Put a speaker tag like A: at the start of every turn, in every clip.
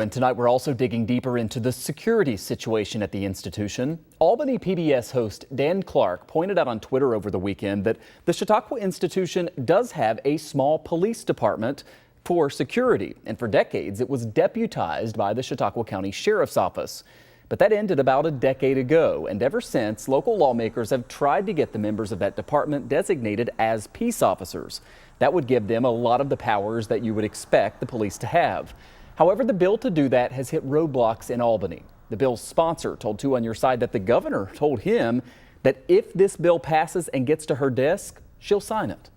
A: And tonight we're also digging deeper into the security situation at the institution. Albany PBS host Dan Clark pointed out on Twitter over the weekend that the Chautauqua Institution does have a small police department for security, and for decades it was deputized by the Chautauqua County Sheriff's Office. But that ended about a decade ago, and ever since, local lawmakers have tried to get the members of that department designated as peace officers. That would give them a lot of the powers that you would expect the police to have. However, the bill to do that has hit roadblocks in Albany. The bill's sponsor told 2 on Your Side that the governor told him that if this bill passes and gets to her desk, she'll sign it.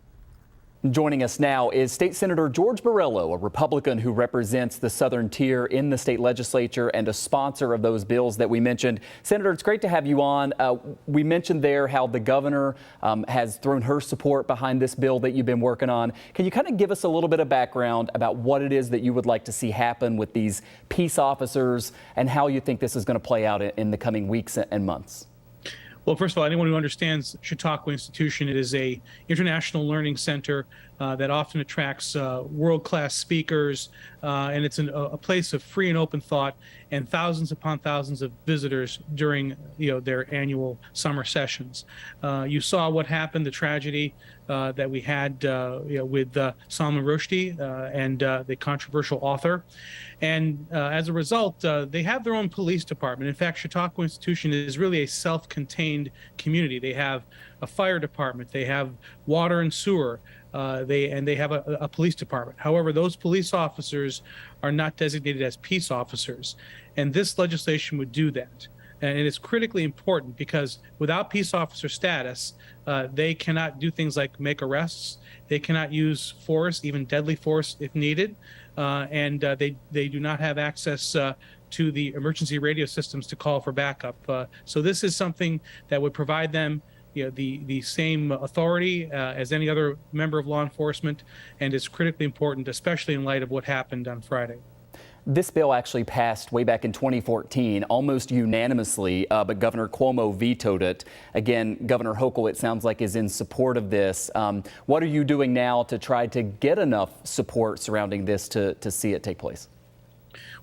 A: Joining us now is State Senator George Borrello, a Republican who represents the southern tier in the state legislature and a sponsor of those bills that we mentioned. Senator, it's great to have you on. We mentioned there how the governor has thrown her support behind this bill that you've been working on. Can you kind of give us a little bit of background about what it is that you would like to see happen with these peace officers and how you think this is going to play out in the coming weeks and months?
B: Well, first of all, anyone who understands Chautauqua Institution, it is a international learning center that often attracts world-class speakers, and it's a place of free and open thought and thousands upon thousands of visitors during their annual summer sessions. You saw what happened, the tragedy that we had with Salman Rushdie and the controversial author. And as a result, they have their own police department. In fact, Chautauqua Institution is really a self-contained community. They have a fire department, they have water and sewer, they have a police department. However, those police officers are not designated as peace officers, and this legislation would do that. And it's critically important because without peace officer status, they cannot do things like make arrests. They cannot use force, even deadly force if needed. And they do not have access to the emergency radio systems to call for backup. So this is something that would provide them the same authority as any other member of law enforcement, and is critically important, especially in light of what happened on Friday.
A: This bill actually passed way back in 2014, almost unanimously, but Governor Cuomo vetoed it. Again, Governor Hochul, it sounds like, is in support of this. What are you doing now to try to get enough support surrounding this to see it take place?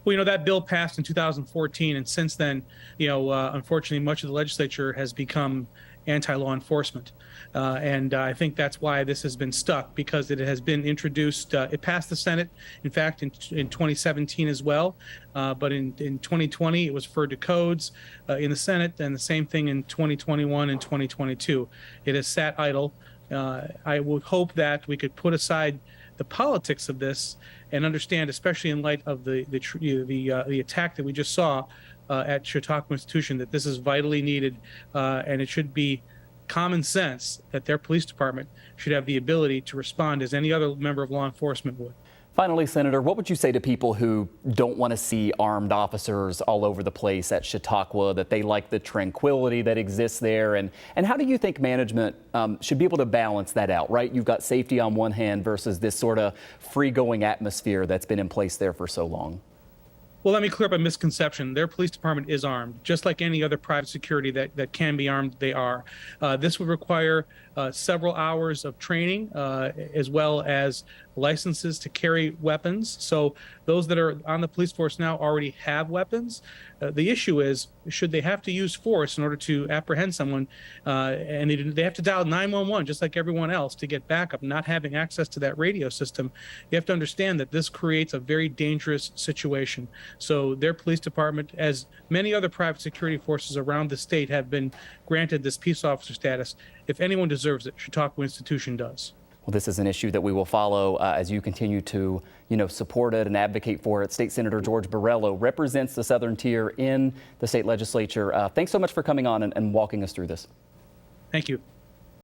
B: Well, that bill passed in 2014, and since then, unfortunately, much of the legislature has become anti-law enforcement. And I think that's why this has been stuck, because it has been introduced. It passed the Senate, in fact, in 2017 as well. But in 2020, it was referred to codes in the Senate, and the same thing in 2021 and 2022. It has sat idle. I would hope that we could put aside the politics of this and understand, especially in light of the attack that we just saw at Chautauqua Institution, that this is vitally needed, and it should be common sense that their police department should have the ability to respond as any other member of law enforcement would.
A: Finally, Senator, what would you say to people who don't want to see armed officers all over the place at Chautauqua, that they like the tranquility that exists there? And how do you think management should be able to balance that out, right? You've got safety on one hand versus this sort of free-going atmosphere that's been in place there for so long.
B: Well, let me clear up a misconception. Their police department is armed. Just like any other private security that can be armed, they are. This would require several hours of training, as well as licenses to carry weapons. So those that are on the police force now already have weapons. The issue is, should they have to use force in order to apprehend someone, and they have to dial 911 just like everyone else to get backup, not having access to that radio system, you have to understand that this creates a very dangerous situation. So their police department, as many other private security forces around the state, have been granted this peace officer status. If anyone deserves it, Chautauqua Institution does.
A: Well, this is an issue that we will follow as you continue to, support it and advocate for it. State Senator George Borrello represents the southern tier in the state legislature. Thanks so much for coming on and walking us through this.
B: Thank you.